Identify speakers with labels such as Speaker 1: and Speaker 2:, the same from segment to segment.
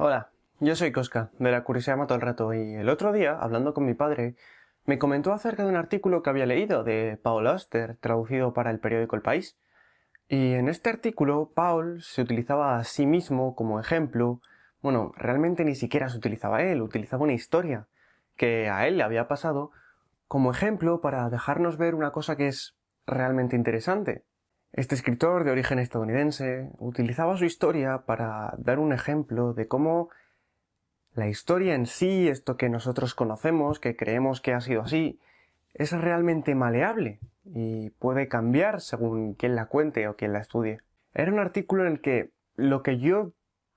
Speaker 1: Hola, yo soy Cosca, de La Curiosidad Mata el Rato, y el otro día, hablando con mi padre, me comentó acerca de un artículo que había leído de Paul Auster, traducido para el periódico El País. Y en este artículo, Paul se utilizaba a sí mismo como ejemplo. Bueno, realmente ni siquiera se utilizaba él, utilizaba una historia que a él le había pasado como ejemplo para dejarnos ver una cosa que es realmente interesante. Este escritor de origen estadounidense utilizaba su historia para dar un ejemplo de cómo la historia en sí, esto que nosotros conocemos, que creemos que ha sido así, es realmente maleable y puede cambiar según quien la cuente o quien la estudie. Era un artículo en el que lo que yo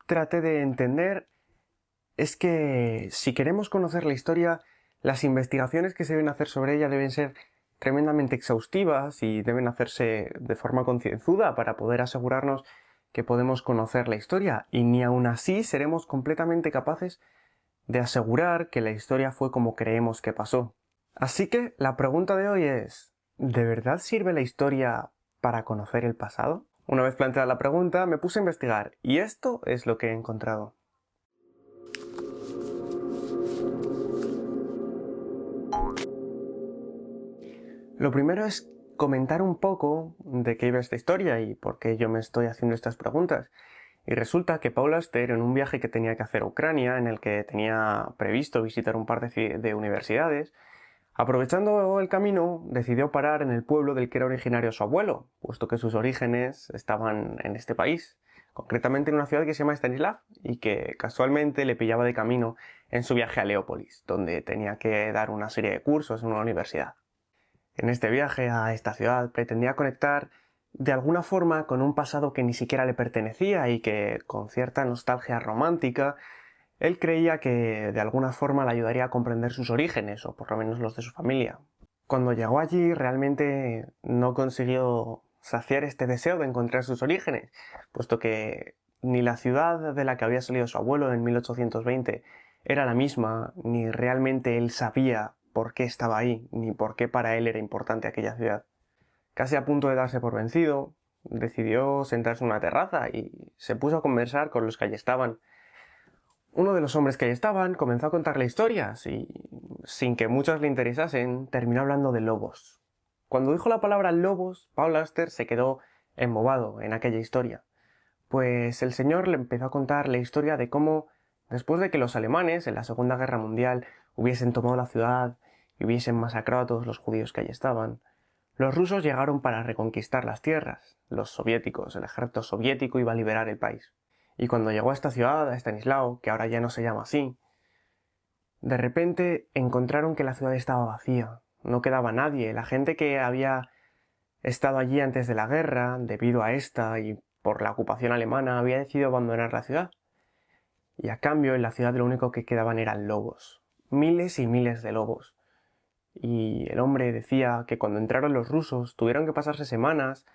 Speaker 1: traté de entender es que si queremos conocer la historia, las investigaciones que se deben hacer sobre ella deben ser tremendamente exhaustivas y deben hacerse de forma concienzuda para poder asegurarnos que podemos conocer la historia, y ni aun así seremos completamente capaces de asegurar que la historia fue como creemos que pasó. Así que la pregunta de hoy es, ¿de verdad sirve la historia para conocer el pasado? Una vez planteada la pregunta, me puse a investigar, y esto es lo que he encontrado. Lo primero es comentar un poco de qué iba esta historia y por qué yo me estoy haciendo estas preguntas. Y resulta que Paul Auster, en un viaje que tenía que hacer a Ucrania, en el que tenía previsto visitar un par de universidades, aprovechando el camino, decidió parar en el pueblo del que era originario su abuelo, puesto que sus orígenes estaban en este país, concretamente en una ciudad que se llama Stanislav, y que casualmente le pillaba de camino en su viaje a Leópolis, donde tenía que dar una serie de cursos en una universidad. En este viaje a esta ciudad pretendía conectar de alguna forma con un pasado que ni siquiera le pertenecía y que, con cierta nostalgia romántica, él creía que de alguna forma le ayudaría a comprender sus orígenes, o por lo menos los de su familia. Cuando llegó allí realmente no consiguió saciar este deseo de encontrar sus orígenes, puesto que ni la ciudad de la que había salido su abuelo en 1820 era la misma, ni realmente él sabía por qué estaba ahí, ni por qué para él era importante aquella ciudad. Casi a punto de darse por vencido, decidió sentarse en una terraza y se puso a conversar con los que allí estaban. Uno de los hombres que allí estaban comenzó a contarle historias y, sin que muchos le interesasen, terminó hablando de lobos. Cuando dijo la palabra lobos, Paul Auster se quedó embobado en aquella historia, pues el señor le empezó a contar la historia de cómo, después de que los alemanes en la Segunda Guerra Mundial hubiesen tomado la ciudad y hubiesen masacrado a todos los judíos que allí estaban, los rusos llegaron para reconquistar las tierras. Los soviéticos, el ejército soviético iba a liberar el país. Y cuando llegó a esta ciudad, a Stanislao, que ahora ya no se llama así, de repente encontraron que la ciudad estaba vacía. No quedaba nadie. La gente que había estado allí antes de la guerra, debido a esta y por la ocupación alemana, había decidido abandonar la ciudad. Y a cambio, en la ciudad lo único que quedaban eran lobos. Miles y miles de lobos. Y el hombre decía que cuando entraron los rusos tuvieron que pasarse semanas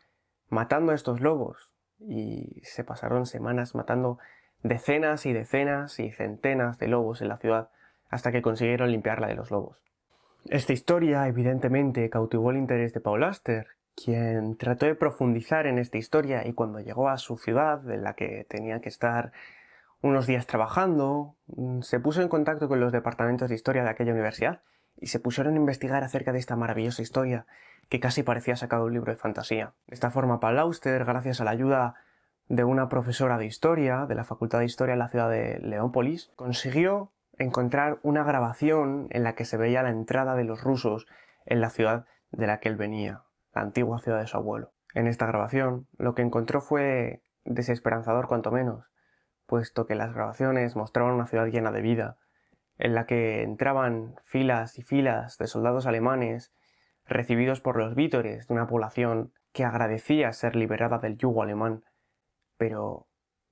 Speaker 1: matando a estos lobos, y se pasaron semanas matando decenas y decenas y centenas de lobos en la ciudad hasta que consiguieron limpiarla de los lobos. Esta historia evidentemente cautivó el interés de Paul Auster, quien trató de profundizar en esta historia, y cuando llegó a su ciudad, en la que tenía que estar unos días trabajando, se puso en contacto con los departamentos de historia de aquella universidad y se pusieron a investigar acerca de esta maravillosa historia que casi parecía sacado de un libro de fantasía. De esta forma, Paul Auster, gracias a la ayuda de una profesora de historia de la Facultad de Historia de la ciudad de Leópolis, consiguió encontrar una grabación en la que se veía la entrada de los rusos en la ciudad de la que él venía, la antigua ciudad de su abuelo. En esta grabación, lo que encontró fue desesperanzador cuanto menos, puesto que las grabaciones mostraban una ciudad llena de vida, en la que entraban filas y filas de soldados alemanes recibidos por los vítores de una población que agradecía ser liberada del yugo alemán, pero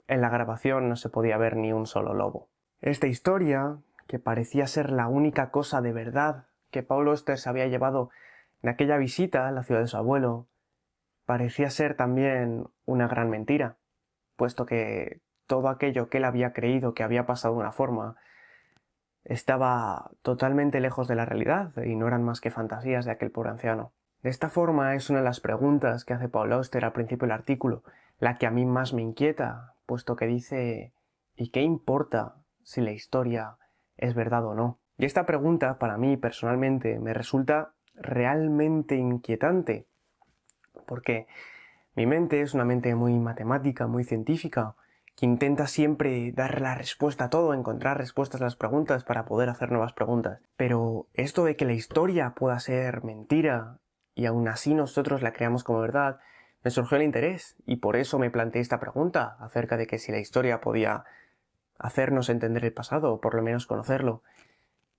Speaker 1: en la grabación no se podía ver ni un solo lobo. Esta historia, que parecía ser la única cosa de verdad que Paul Auster se había llevado de aquella visita a la ciudad de su abuelo, parecía ser también una gran mentira, puesto que todo aquello que él había creído que había pasado de una forma estaba totalmente lejos de la realidad y no eran más que fantasías de aquel pobre anciano. De esta forma es una de las preguntas que hace Paul Auster al principio del artículo, la que a mí más me inquieta, puesto que dice ¿Y qué importa si la historia es verdad o no? Y esta pregunta, para mí personalmente, me resulta realmente inquietante, porque mi mente es una mente muy matemática, muy científica, que intenta siempre dar la respuesta a todo, encontrar respuestas a las preguntas para poder hacer nuevas preguntas. Pero esto de que la historia pueda ser mentira y aún así nosotros la creamos como verdad, me surgió el interés y por eso me planteé esta pregunta acerca de que si la historia podía hacernos entender el pasado o por lo menos conocerlo.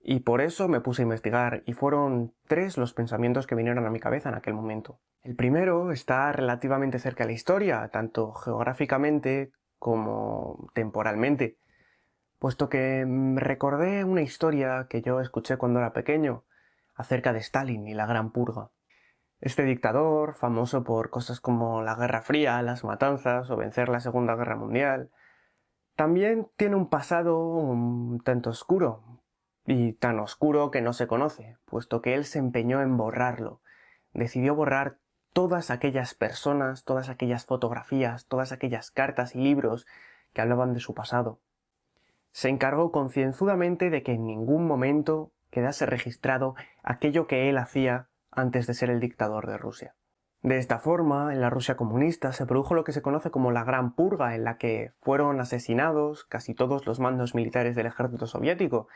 Speaker 1: Y por eso me puse a investigar y fueron 3 los pensamientos que vinieron a mi cabeza en aquel momento. El primero está relativamente cerca de la historia, tanto geográficamente como temporalmente, puesto que recordé una historia que yo escuché cuando era pequeño acerca de Stalin y la Gran Purga. Este dictador, famoso por cosas como la Guerra Fría, las matanzas o vencer la Segunda Guerra Mundial, también tiene un pasado un tanto oscuro, y tan oscuro que no se conoce, puesto que él se empeñó en borrarlo. Decidió borrar todas aquellas personas, todas aquellas fotografías, todas aquellas cartas y libros que hablaban de su pasado. Se encargó concienzudamente de que en ningún momento quedase registrado aquello que él hacía antes de ser el dictador de Rusia. De esta forma, en la Rusia comunista se produjo lo que se conoce como la Gran Purga, en la que fueron asesinados casi todos los mandos militares del ejército soviético,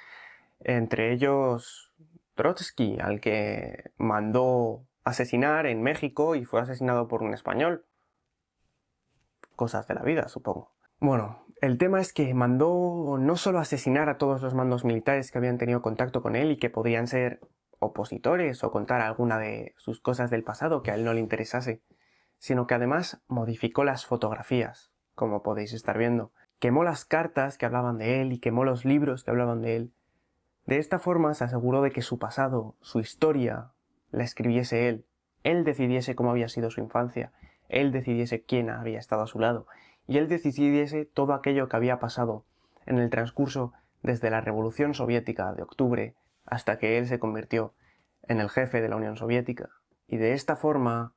Speaker 1: entre ellos Trotsky, al que mandó asesinar en México y fue asesinado por un español. Cosas de la vida, supongo. Bueno, el tema es que mandó no solo asesinar a todos los mandos militares que habían tenido contacto con él y que podían ser opositores o contar alguna de sus cosas del pasado que a él no le interesase, sino que además modificó las fotografías, como podéis estar viendo. Quemó las cartas que hablaban de él y quemó los libros que hablaban de él. De esta forma se aseguró de que su pasado, su historia, la escribiese él. Él decidiese cómo había sido su infancia, él decidiese quién había estado a su lado, y él decidiese todo aquello que había pasado en el transcurso desde la Revolución Soviética de octubre hasta que él se convirtió en el jefe de la Unión Soviética. Y de esta forma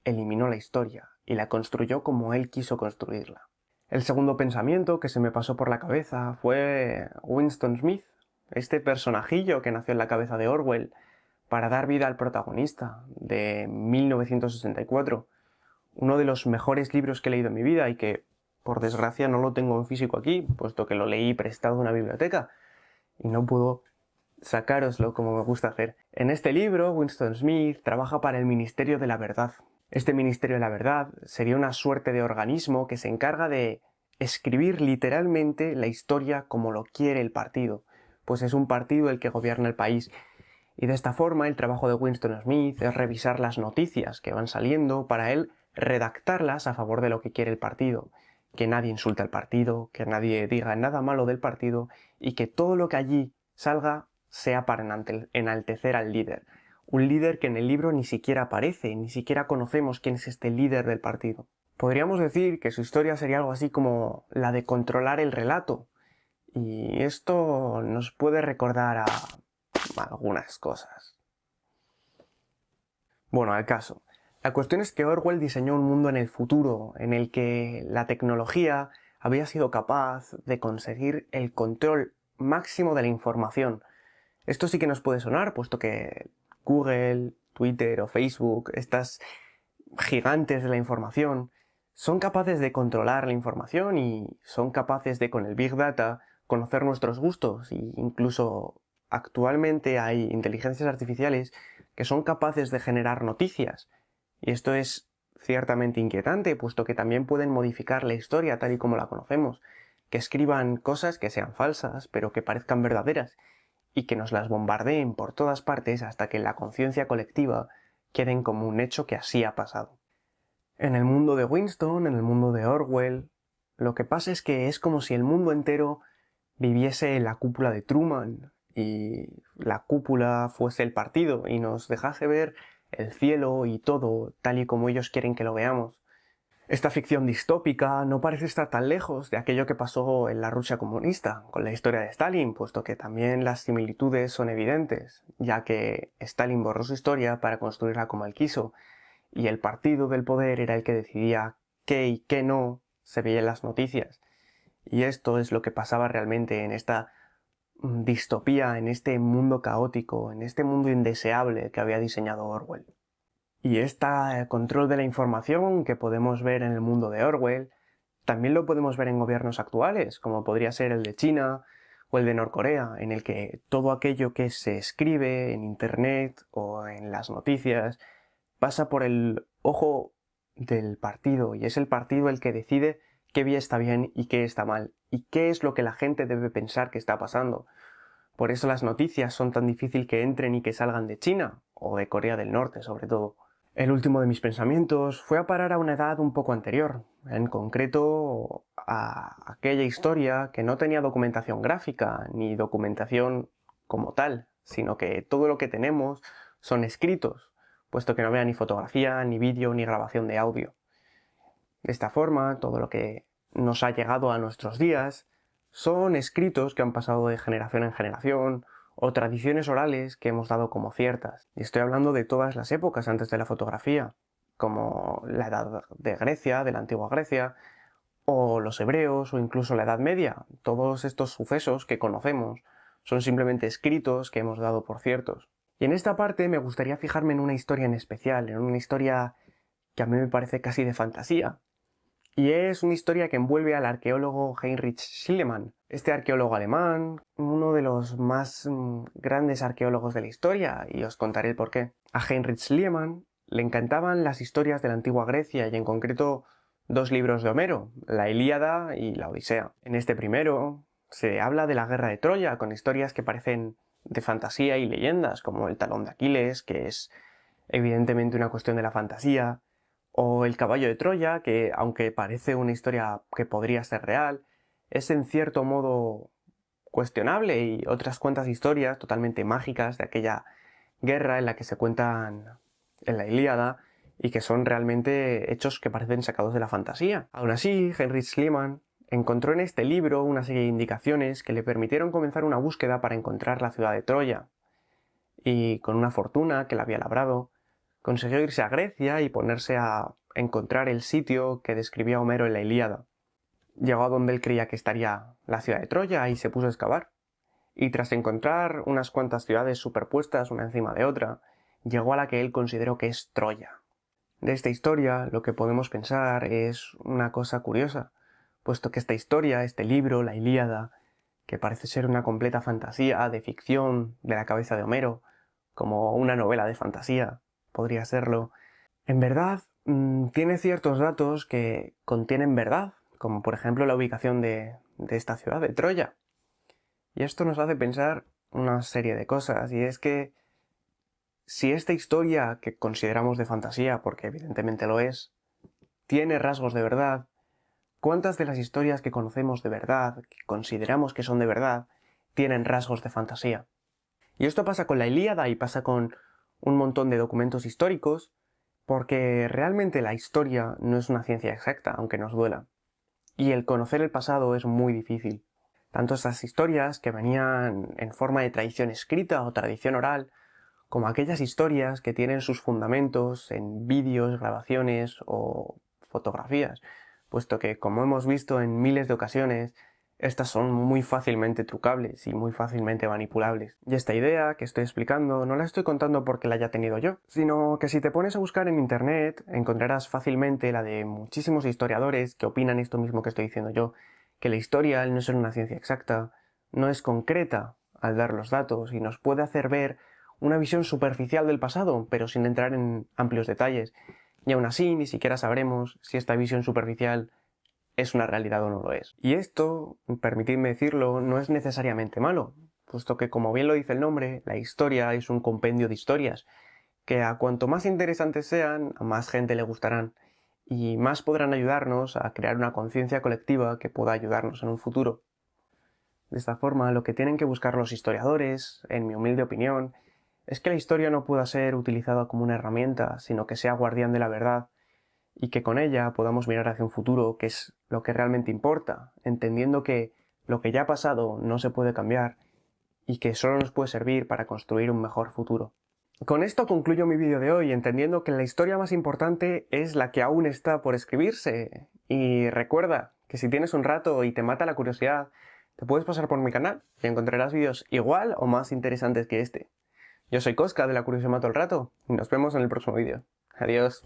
Speaker 1: eliminó la historia y la construyó como él quiso construirla. El segundo pensamiento que se me pasó por la cabeza fue Winston Smith, este personajillo que nació en la cabeza de Orwell para dar vida al protagonista de 1964, uno de los mejores libros que he leído en mi vida y que, por desgracia, no lo tengo en físico aquí, puesto que lo leí prestado de una biblioteca y no puedo sacároslo como me gusta hacer. En este libro, Winston Smith trabaja para el Ministerio de la Verdad. Este Ministerio de la Verdad sería una suerte de organismo que se encarga de escribir literalmente la historia como lo quiere el partido, pues es un partido el que gobierna el país. Y de esta forma el trabajo de Winston Smith es revisar las noticias que van saliendo para él redactarlas a favor de lo que quiere el partido, que nadie insulte al partido, que nadie diga nada malo del partido y que todo lo que allí salga sea para enaltecer al líder. Un líder que en el libro ni siquiera aparece, ni siquiera conocemos quién es este líder del partido. Podríamos decir que su historia sería algo así como la de controlar el relato, y esto nos puede recordar a algunas cosas. Bueno, al caso. La cuestión es que Orwell diseñó un mundo en el futuro, en el que la tecnología había sido capaz de conseguir el control máximo de la información. Esto sí que nos puede sonar, puesto que Google, Twitter o Facebook, estas gigantes de la información, son capaces de controlar la información y son capaces de, con el Big Data, conocer nuestros gustos, e incluso actualmente hay inteligencias artificiales que son capaces de generar noticias. Y esto es ciertamente inquietante, puesto que también pueden modificar la historia tal y como la conocemos, que escriban cosas que sean falsas, pero que parezcan verdaderas, y que nos las bombardeen por todas partes hasta que en la conciencia colectiva queden como un hecho que así ha pasado. En el mundo de Winston, en el mundo de Orwell, lo que pasa es que es como si el mundo entero viviese en la cúpula de Truman y la cúpula fuese el partido y nos dejase ver el cielo y todo tal y como ellos quieren que lo veamos. Esta ficción distópica no parece estar tan lejos de aquello que pasó en la Rusia comunista, con la historia de Stalin, puesto que también las similitudes son evidentes, ya que Stalin borró su historia para construirla como él quiso, y el partido del poder era el que decidía qué y qué no se veía en las noticias. Y esto es lo que pasaba realmente en esta distopía, en este mundo caótico, en este mundo indeseable que había diseñado Orwell. Y este control de la información que podemos ver en el mundo de Orwell, también lo podemos ver en gobiernos actuales, como podría ser el de China o el de Norcorea, en el que todo aquello que se escribe en Internet o en las noticias pasa por el ojo del partido, y es el partido el que decide qué vía está bien y qué está mal, y qué es lo que la gente debe pensar que está pasando. Por eso las noticias son tan difíciles que entren y que salgan de China, o de Corea del Norte sobre todo. El último de mis pensamientos fue a parar a una edad un poco anterior, en concreto a aquella historia que no tenía documentación gráfica ni documentación como tal, sino que todo lo que tenemos son escritos, puesto que no había ni fotografía, ni vídeo, ni grabación de audio. De esta forma, todo lo que nos ha llegado a nuestros días son escritos que han pasado de generación en generación, o tradiciones orales que hemos dado como ciertas. Y estoy hablando de todas las épocas antes de la fotografía, como la Edad de Grecia, de la antigua Grecia, o los hebreos, o incluso la Edad Media. Todos estos sucesos que conocemos son simplemente escritos que hemos dado por ciertos. Y en esta parte me gustaría fijarme en una historia en especial, en una historia que a mí me parece casi de fantasía. Y es una historia que envuelve al arqueólogo Heinrich Schliemann. Este arqueólogo alemán, uno de los más grandes arqueólogos de la historia, y os contaré el porqué. A Heinrich Schliemann le encantaban las historias de la antigua Grecia, y en concreto dos libros de Homero, la Ilíada y la Odisea. En este primero se habla de la guerra de Troya, con historias que parecen de fantasía y leyendas, como el talón de Aquiles, que es evidentemente una cuestión de la fantasía, o el caballo de Troya, que aunque parece una historia que podría ser real, es en cierto modo cuestionable, y otras cuantas historias totalmente mágicas de aquella guerra en la que se cuentan en la Ilíada y que son realmente hechos que parecen sacados de la fantasía. Aún así, Heinrich Schliemann encontró en este libro una serie de indicaciones que le permitieron comenzar una búsqueda para encontrar la ciudad de Troya, y con una fortuna que le había labrado, consiguió irse a Grecia y ponerse a encontrar el sitio que describía Homero en la Ilíada. Llegó a donde él creía que estaría la ciudad de Troya y se puso a excavar. Y tras encontrar unas cuantas ciudades superpuestas una encima de otra, llegó a la que él consideró que es Troya. De esta historia lo que podemos pensar es una cosa curiosa, puesto que esta historia, este libro, la Ilíada, que parece ser una completa fantasía de ficción de la cabeza de Homero, como una novela de fantasía, podría serlo, en verdad tiene ciertos datos que contienen verdad, como por ejemplo la ubicación de esta ciudad, de Troya. Y esto nos hace pensar una serie de cosas, y es que si esta historia que consideramos de fantasía, porque evidentemente lo es, tiene rasgos de verdad, ¿cuántas de las historias que conocemos de verdad, que consideramos que son de verdad, tienen rasgos de fantasía? Y esto pasa con la Ilíada y pasa con un montón de documentos históricos, porque realmente la historia no es una ciencia exacta, aunque nos duela. Y el conocer el pasado es muy difícil. Tanto estas historias que venían en forma de tradición escrita o tradición oral, como aquellas historias que tienen sus fundamentos en vídeos, grabaciones o fotografías, puesto que, como hemos visto en miles de ocasiones, estas son muy fácilmente trucables y muy fácilmente manipulables. Y esta idea que estoy explicando no la estoy contando porque la haya tenido yo, sino que si te pones a buscar en internet encontrarás fácilmente la de muchísimos historiadores que opinan esto mismo que estoy diciendo yo, que la historia, al no ser una ciencia exacta, no es concreta al dar los datos y nos puede hacer ver una visión superficial del pasado, pero sin entrar en amplios detalles. Y aún así ni siquiera sabremos si esta visión superficial es una realidad o no lo es. Y esto, permitidme decirlo, no es necesariamente malo, puesto que, como bien lo dice el nombre, la historia es un compendio de historias, que a cuanto más interesantes sean, a más gente le gustarán, y más podrán ayudarnos a crear una conciencia colectiva que pueda ayudarnos en un futuro. De esta forma, lo que tienen que buscar los historiadores, en mi humilde opinión, es que la historia no pueda ser utilizada como una herramienta, sino que sea guardián de la verdad, y que con ella podamos mirar hacia un futuro, que es lo que realmente importa, entendiendo que lo que ya ha pasado no se puede cambiar y que solo nos puede servir para construir un mejor futuro. Con esto concluyo mi vídeo de hoy, entendiendo que la historia más importante es la que aún está por escribirse. Y recuerda que si tienes un rato y te mata la curiosidad, te puedes pasar por mi canal y encontrarás vídeos igual o más interesantes que este. Yo soy Cosca de La Curiosidad Mato el Rato y nos vemos en el próximo vídeo. Adiós.